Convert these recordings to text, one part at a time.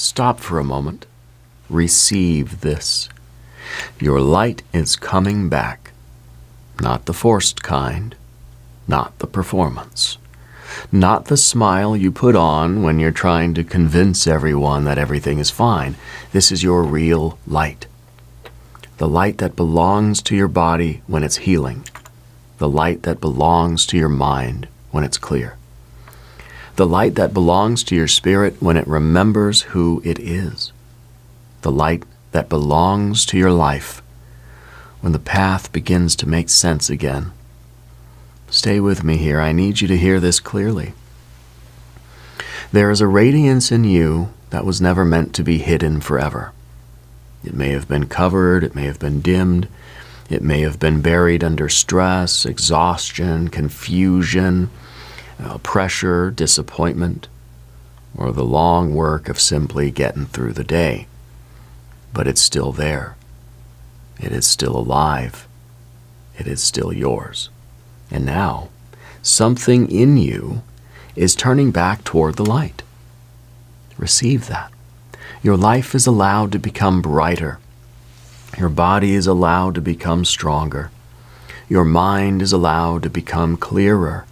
Stop for a moment. Receive this. Your light is coming back. Not the forced kind. Not the performance. Not the smile you put on when you're trying to convince everyone that everything is fine. This is your real light. The light that belongs to your body when it's healing. The light that belongs to your mind when it's clear. The light that belongs to your spirit when it remembers who it is. The light that belongs to your life when the path begins to make sense again. Stay with me here. I need you to hear this clearly. There is a radiance in you that was never meant to be hidden forever. It may have been covered, it may have been dimmed, it may have been buried under stress, exhaustion, confusion, pressure, disappointment, or the long work of simply getting through the day. But it's still there. It is still alive. It is still yours. And now, something in you is turning back toward the light. Receive that. Your life is allowed to become brighter. Your body is allowed to become stronger. Your mind is allowed to become clearer.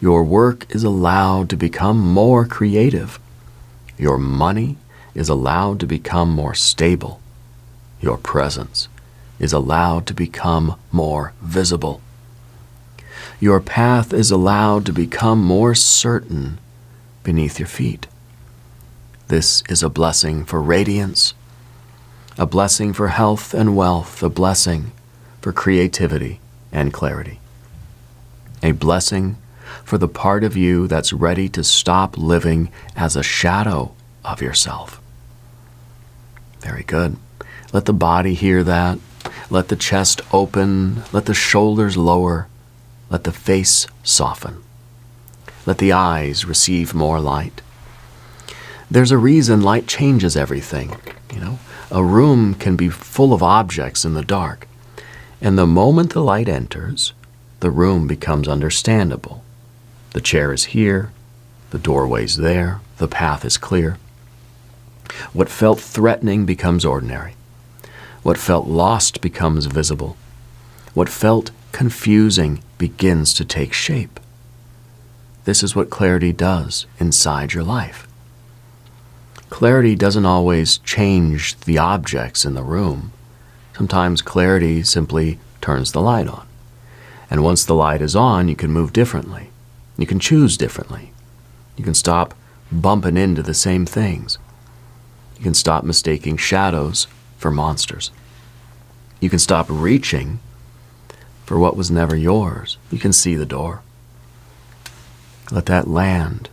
Your work is allowed to become more creative. Your money is allowed to become more stable. Your presence is allowed to become more visible. Your path is allowed to become more certain beneath your feet. This is a blessing for radiance, a blessing for health and wealth, a blessing for creativity and clarity, a blessing for the part of you that's ready to stop living as a shadow of yourself. Very good. Let the body hear that. Let the chest open. Let the shoulders lower. Let the face soften. Let the eyes receive more light. There's a reason light changes everything. A room can be full of objects in the dark, and the moment the light enters, the room becomes understandable. The chair is here, the doorway's there, the path is clear. What felt threatening becomes ordinary. What felt lost becomes visible. What felt confusing begins to take shape. This is what clarity does inside your life. Clarity doesn't always change the objects in the room. Sometimes clarity simply turns the light on. And once the light is on, you can move differently. You can choose differently. You can stop bumping into the same things. You can stop mistaking shadows for monsters. You can stop reaching for what was never yours. You can see the door. Let that land.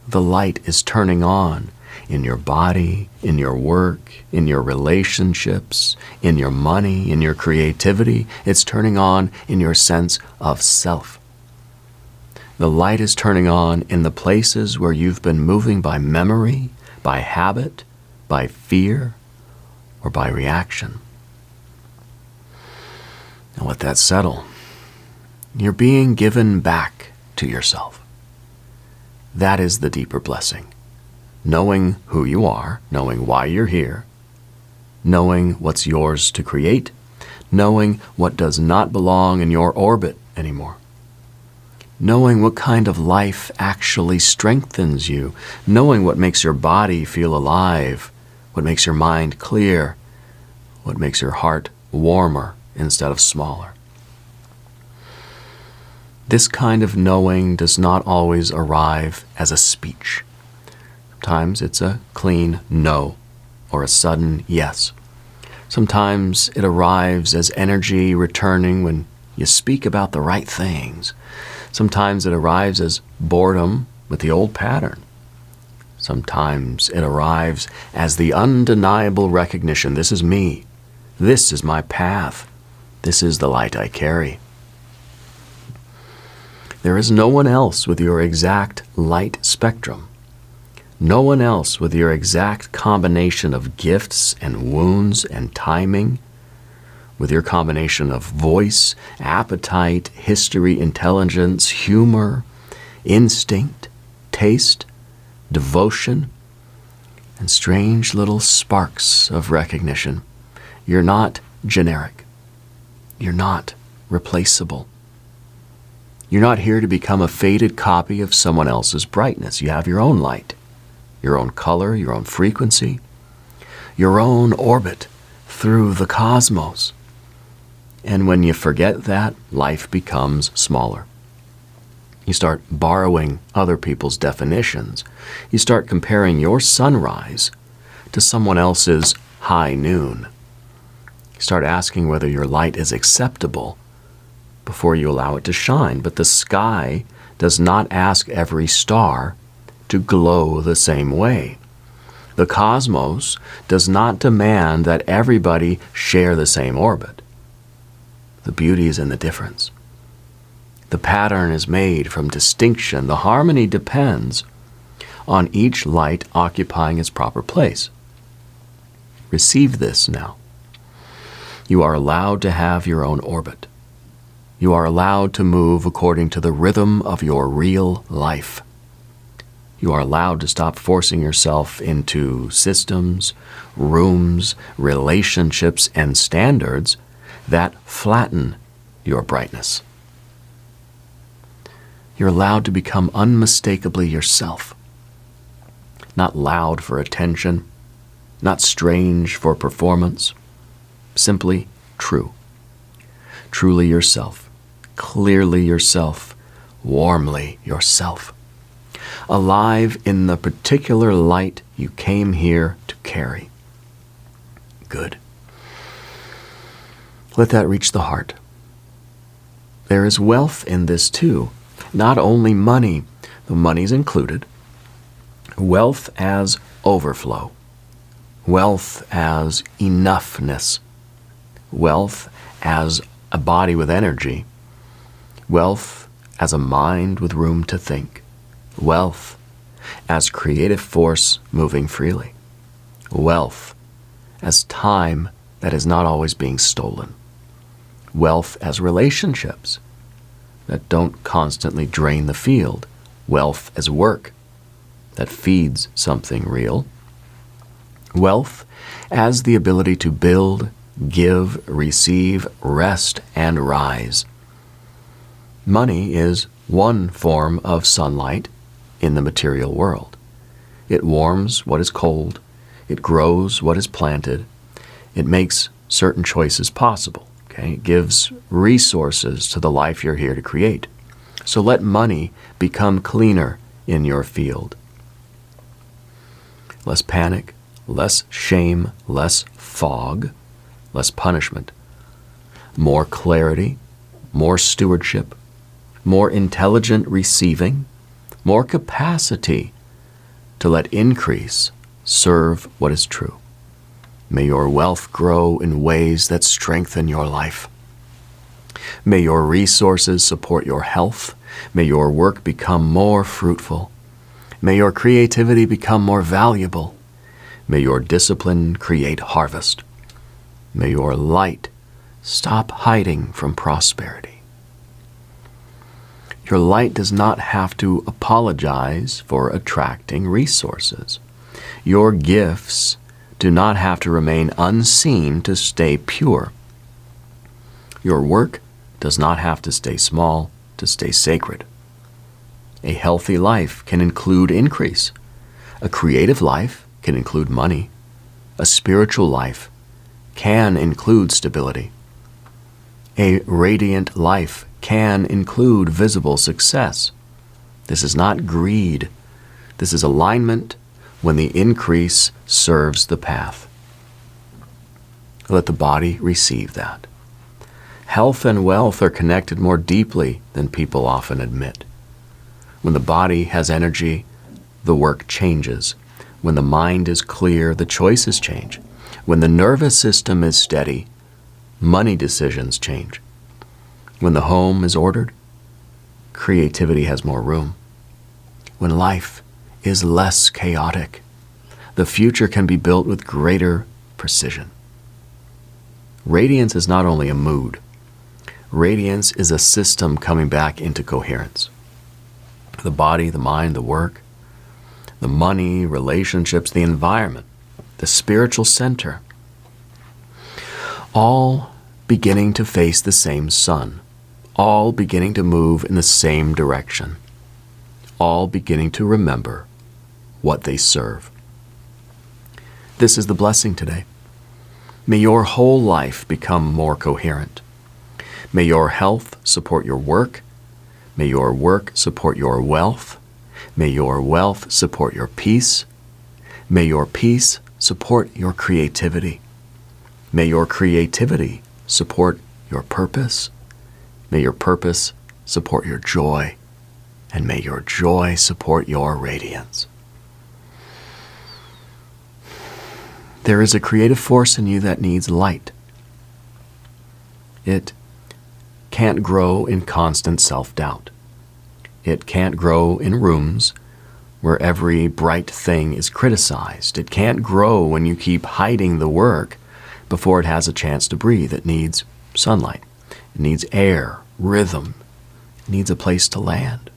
The light is turning on in your body, in your work, in your relationships, in your money, in your creativity. It's turning on in your sense of self. The light is turning on in the places where you've been moving by memory, by habit, by fear, or by reaction. Now let that settle. You're being given back to yourself. That is the deeper blessing. Knowing who you are, knowing why you're here, knowing what's yours to create, knowing what does not belong in your orbit anymore, knowing what kind of life actually strengthens you, knowing what makes your body feel alive, what makes your mind clear, what makes your heart warmer instead of smaller. This kind of knowing does not always arrive as a speech. Sometimes it's a clean no or a sudden yes. Sometimes it arrives as energy returning when you speak about the right things. Sometimes it arrives as boredom with the old pattern. Sometimes it arrives as the undeniable recognition, this is me, this is my path, this is the light I carry. There is no one else with your exact light spectrum. No one else with your exact combination of gifts and wounds and timing, with your combination of voice, appetite, history, intelligence, humor, instinct, taste, devotion, and strange little sparks of recognition. You're not generic. You're not replaceable. You're not here to become a faded copy of someone else's brightness. You have your own light, your own color, your own frequency, your own orbit through the cosmos. And when you forget that, life becomes smaller. You start borrowing other people's definitions. You start comparing your sunrise to someone else's high noon. You start asking whether your light is acceptable before you allow it to shine. But the sky does not ask every star to glow the same way. The cosmos does not demand that everybody share the same orbit. The beauty is in the difference. The pattern is made from distinction. The harmony depends on each light occupying its proper place. Receive this now. You are allowed to have your own orbit. You are allowed to move according to the rhythm of your real life. You are allowed to stop forcing yourself into systems, rooms, relationships, and standards that flatten your brightness. You're allowed to become unmistakably yourself. Not loud for attention, not strange for performance, simply true. Truly yourself, clearly yourself, warmly yourself. Alive in the particular light you came here to carry. Good. Let that reach the heart. There is wealth in this too. Not only money, the money's included. Wealth as overflow. Wealth as enoughness. Wealth as a body with energy. Wealth as a mind with room to think. Wealth as creative force moving freely. Wealth as time that is not always being stolen. Wealth as relationships that don't constantly drain the field. Wealth as work that feeds something real. Wealth as the ability to build, give, receive, rest, and rise. Money is one form of sunlight in the material world. It warms what is cold. It grows what is planted. It makes certain choices possible. Okay? It gives resources to the life you're here to create. So let money become cleaner in your field. Less panic, less shame, less fog, less punishment. More clarity, more stewardship, more intelligent receiving, more capacity to let increase serve what is true. May your wealth grow in ways that strengthen your life. May your resources support your health. May your work become more fruitful. May your creativity become more valuable. May your discipline create harvest. May your light stop hiding from prosperity. Your light does not have to apologize for attracting resources. Your gifts do not have to remain unseen to stay pure. Your work does not have to stay small to stay sacred. A healthy life can include increase. A creative life can include money. A spiritual life can include stability. A radiant life can include visible success. This is not greed. This is alignment when the increase serves the path. Let the body receive that. Health and wealth are connected more deeply than people often admit. When the body has energy, the work changes. When the mind is clear, the choices change. When the nervous system is steady, money decisions change. When the home is ordered, creativity has more room. When life is less chaotic, the future can be built with greater precision. Radiance is not only a mood. Radiance is a system coming back into coherence. The body, the mind, the work, the money, relationships, the environment, the spiritual center, all beginning to face the same sun, all beginning to move in the same direction, all beginning to remember what they serve. This is the blessing today. May your whole life become more coherent. May your health support your work. May your work support your wealth. May your wealth support your peace. May your peace support your creativity. May your creativity support your purpose. May your purpose support your joy. And may your joy support your radiance. There is a creative force in you that needs light. It can't grow in constant self-doubt. It can't grow in rooms where every bright thing is criticized. It can't grow when you keep hiding the work before it has a chance to breathe. It needs sunlight. It needs air, rhythm. It needs a place to land.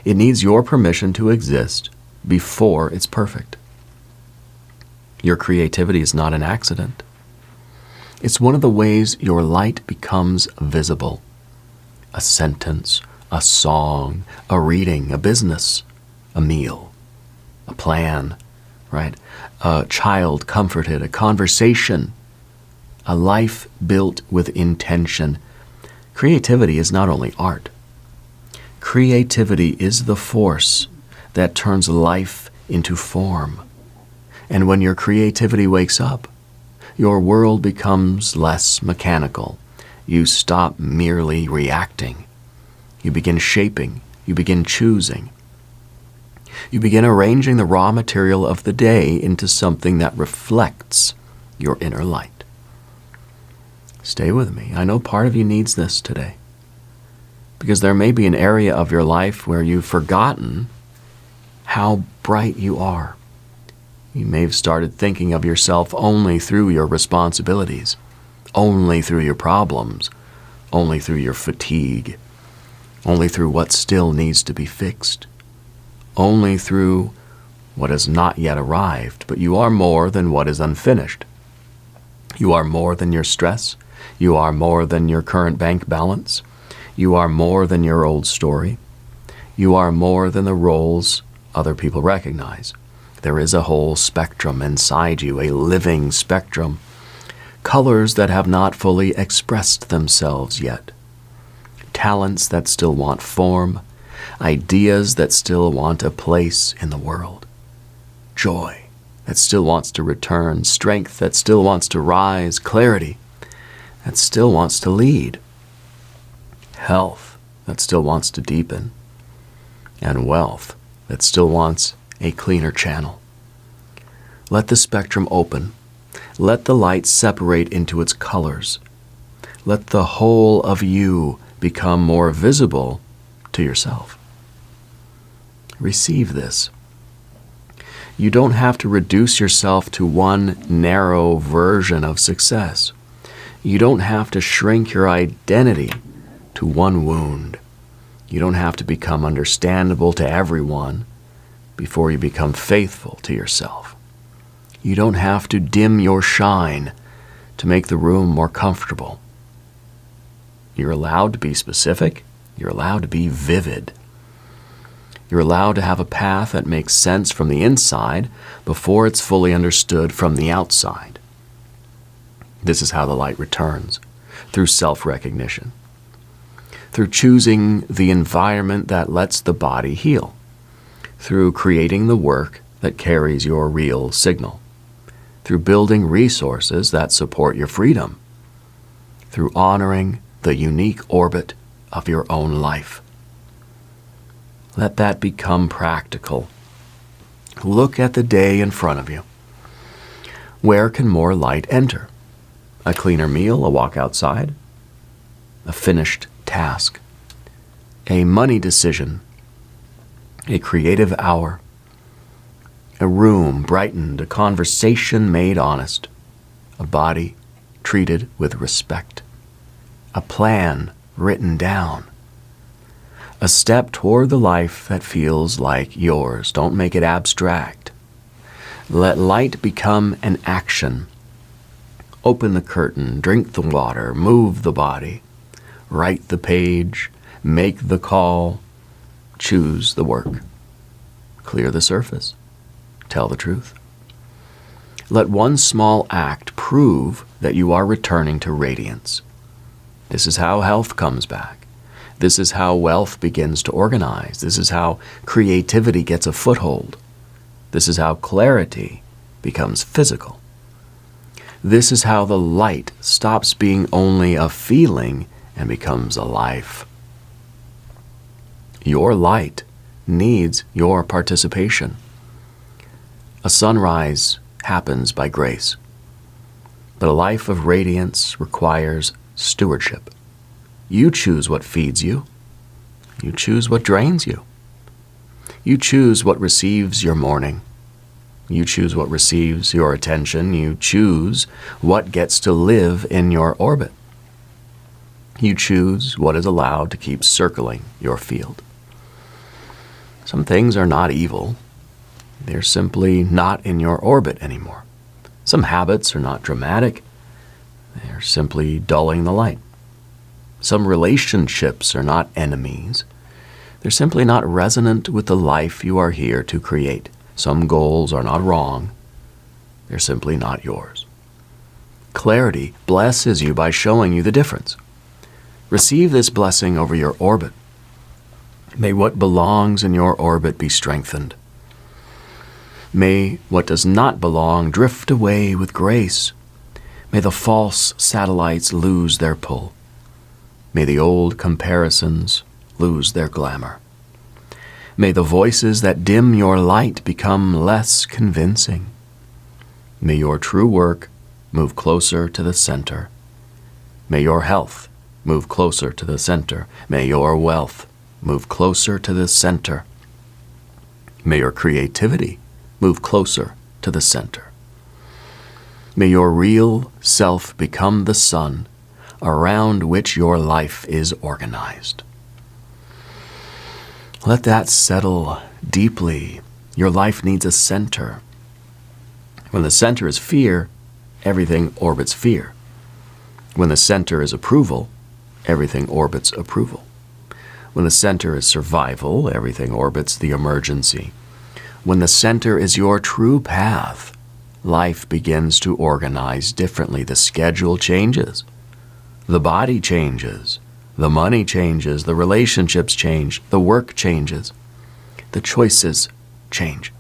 It needs your permission to exist before it's perfect. Your creativity is not an accident. It's one of the ways your light becomes visible. A sentence, a song, a reading, a business, a meal, a plan, right? A child comforted, a conversation, a life built with intention. Creativity is not only art. Creativity is the force that turns life into form. And when your creativity wakes up, your world becomes less mechanical. You stop merely reacting. You begin shaping. You begin choosing. You begin arranging the raw material of the day into something that reflects your inner light. Stay with me. I know part of you needs this today, because there may be an area of your life where you've forgotten how bright you are. You may have started thinking of yourself only through your responsibilities, only through your problems, only through your fatigue, only through what still needs to be fixed, only through what has not yet arrived. But you are more than what is unfinished. You are more than your stress. You are more than your current bank balance. You are more than your old story. You are more than the roles other people recognize. There is a whole spectrum inside you, a living spectrum. Colors that have not fully expressed themselves yet. Talents that still want form. Ideas that still want a place in the world. Joy that still wants to return. Strength that still wants to rise. Clarity that still wants to lead. Health that still wants to deepen. And wealth that still wants a cleaner channel. Let the spectrum open. Let the light separate into its colors. Let the whole of you become more visible to yourself. Receive this. You don't have to reduce yourself to one narrow version of success. You don't have to shrink your identity to one wound. You don't have to become understandable to everyone before you become faithful to yourself. You don't have to dim your shine to make the room more comfortable. You're allowed to be specific. You're allowed to be vivid. You're allowed to have a path that makes sense from the inside before it's fully understood from the outside. This is how the light returns, through self-recognition, through choosing the environment that lets the body heal, through creating the work that carries your real signal, through building resources that support your freedom, through honoring the unique orbit of your own life. Let that become practical. Look at the day in front of you. Where can more light enter? A cleaner meal, a walk outside, a finished task, a money decision, a creative hour, a room brightened, a conversation made honest, a body treated with respect, a plan written down, A step toward the life that feels like yours. Don't make it abstract. Let light become an action. Open the curtain, drink the water, move the body, write the page, make the call, choose the work. Clear the surface. Tell the truth. Let one small act prove that you are returning to radiance. This is how health comes back. This is how wealth begins to organize. This is how creativity gets a foothold. This is how clarity becomes physical. This is how the light stops being only a feeling and becomes a life. Your light needs your participation. A sunrise happens by grace, but a life of radiance requires stewardship. You choose what feeds you. You choose what drains you. You choose what receives your morning. You choose what receives your attention. You choose what gets to live in your orbit. You choose what is allowed to keep circling your field. Some things are not evil. They're simply not in your orbit anymore. Some habits are not dramatic. They're simply dulling the light. Some relationships are not enemies. They're simply not resonant with the life you are here to create. Some goals are not wrong. They're simply not yours. Clarity blesses you by showing you the difference. Receive this blessing over your orbit. May what belongs in your orbit be strengthened. May what does not belong drift away with grace. May the false satellites lose their pull. May the old comparisons lose their glamour. May the voices that dim your light become less convincing. May your true work move closer to the center. May your health move closer to the center. May your wealth move closer to the center. May your creativity move closer to the center. May your real self become the sun around which your life is organized. Let that settle deeply. Your life needs a center. When the center is fear, everything orbits fear. When the center is approval, everything orbits approval. When the center is survival, everything orbits the emergency. When the center is your true path, life begins to organize differently. The schedule changes. The body changes. The money changes. The relationships change. The work changes. The choices change.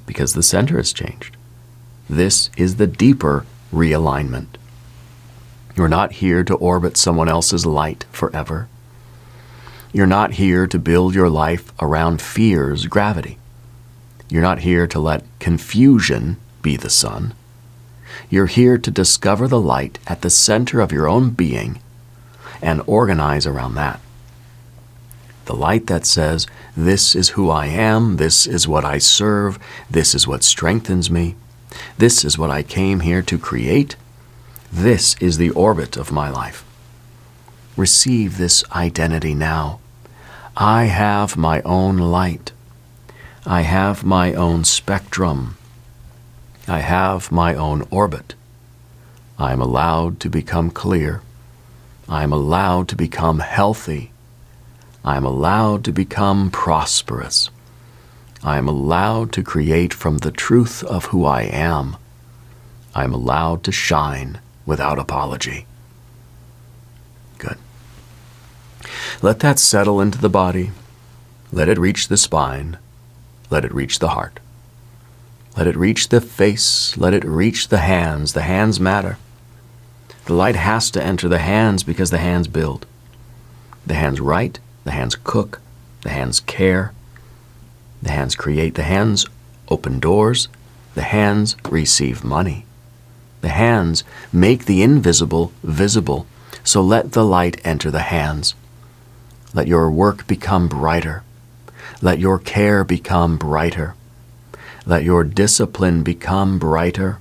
Because the center has changed. This is the deeper realignment. You're not here to orbit someone else's light forever. You're not here to build your life around fear's gravity. You're not here to let confusion be the sun. You're here to discover the light at the center of your own being and organize around that. The light that says, this is who I am, this is what I serve, this is what strengthens me, this is what I came here to create, this is the orbit of my life. Receive this identity now. I have my own light. I have my own spectrum. I have my own orbit. I am allowed to become clear. I am allowed to become healthy. I am allowed to become prosperous. I am allowed to create from the truth of who I am. I am allowed to shine without apology. Good. Let that settle into the body. Let it reach the spine. Let it reach the heart. Let it reach the face. Let it reach the hands. The hands matter. The light has to enter the hands because the hands build. The hands write. The hands cook. The hands care. The hands create. The hands open doors. The hands receive money. The hands make the invisible visible. So let the light enter the hands. Let your work become brighter. Let your care become brighter. Let your discipline become brighter.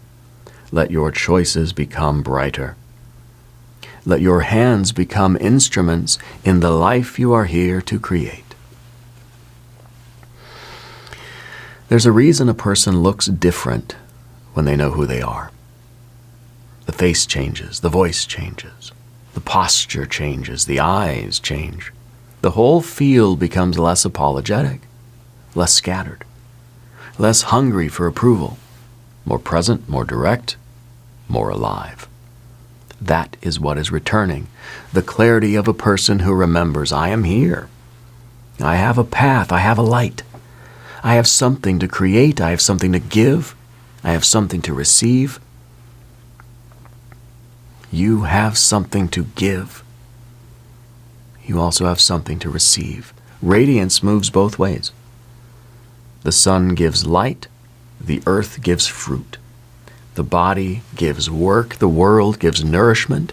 Let your choices become brighter. Let your hands become instruments in the life you are here to create. There's a reason a person looks different when they know who they are. The face changes, the voice changes, the posture changes, the eyes change. The whole field becomes less apologetic, less scattered, less hungry for approval, more present, more direct, more alive. That is what is returning, the clarity of a person who remembers, I am here. I have a path, I have a light. I have something to create, I have something to give, I have something to receive. You have something to give. You also have something to receive. Radiance moves both ways. The sun gives light, the earth gives fruit. The body gives work, the world gives nourishment.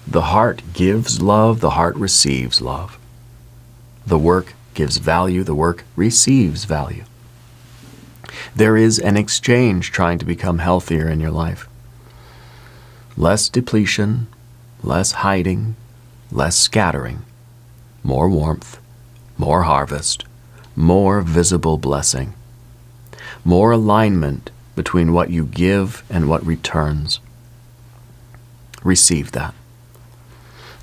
The heart gives love, the heart receives love. The work gives value, the work receives value. There is an exchange trying to become healthier in your life. Less depletion, less hiding, less scattering, more warmth, more harvest, more visible blessing, more alignment between what you give and what returns. Receive that.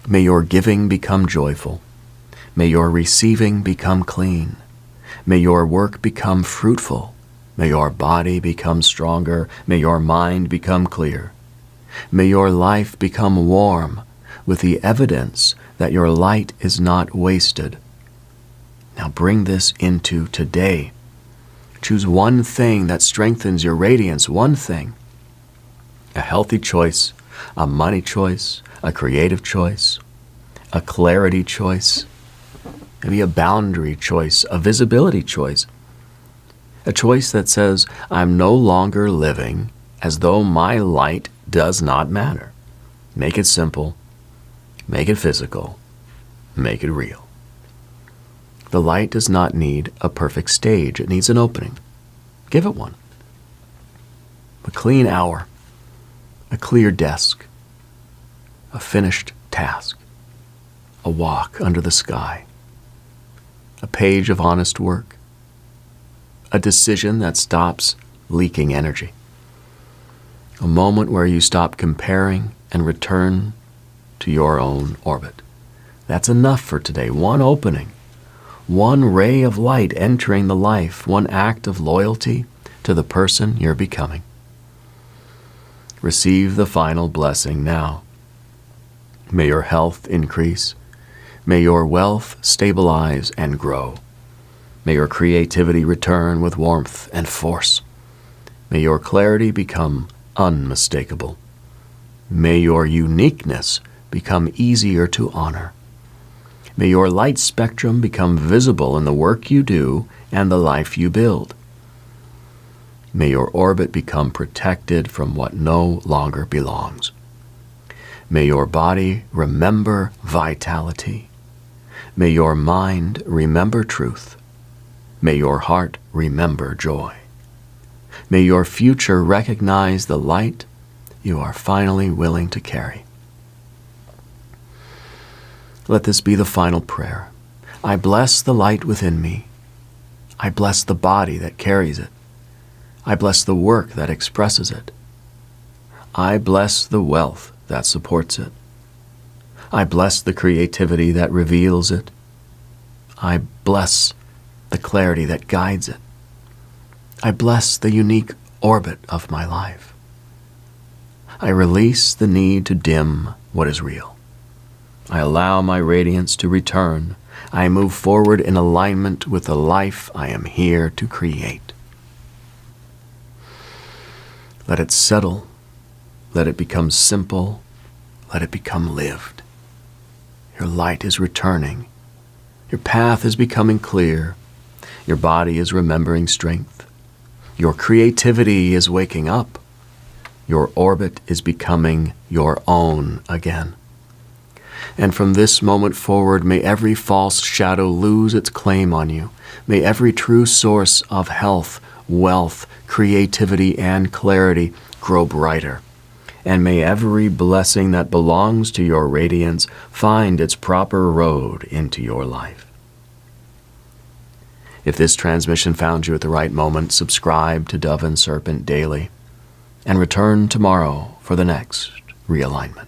May your giving become joyful. May your receiving become clean. May your work become fruitful. May your body become stronger. May your mind become clear. May your life become warm with the evidence that your light is not wasted. Now bring this into today. Choose one thing that strengthens your radiance, one thing. A healthy choice, a money choice, a creative choice, a clarity choice, maybe a boundary choice, a visibility choice. A choice that says, I'm no longer living as though my light does not matter. Make it simple, make it physical, make it real. The light does not need a perfect stage. It needs an opening. Give it one. A clean hour, a clear desk, a finished task, a walk under the sky, a page of honest work, a decision that stops leaking energy, a moment where you stop comparing and return to your own orbit. That's enough for today. One opening. One ray of light entering the life, one act of loyalty to the person you're becoming. Receive the final blessing now. May your health increase. May your wealth stabilize and grow. May your creativity return with warmth and force. May your clarity become unmistakable. May your uniqueness become easier to honor. May your light spectrum become visible in the work you do and the life you build. May your orbit become protected from what no longer belongs. May your body remember vitality. May your mind remember truth. May your heart remember joy. May your future recognize the light you are finally willing to carry. Let this be the final prayer. I bless the light within me. I bless the body that carries it. I bless the work that expresses it. I bless the wealth that supports it. I bless the creativity that reveals it. I bless the clarity that guides it. I bless the unique orbit of my life. I release the need to dim what is real. I allow my radiance to return. I move forward in alignment with the life I am here to create. Let it settle. Let it become simple. Let it become lived. Your light is returning. Your path is becoming clear. Your body is remembering strength. Your creativity is waking up. Your orbit is becoming your own again. And from this moment forward, may every false shadow lose its claim on you. May every true source of health, wealth, creativity, and clarity grow brighter. and may every blessing that belongs to your radiance find its proper road into your life. If this transmission found you at the right moment, subscribe to Dove and Serpent daily, and return tomorrow for the next realignment.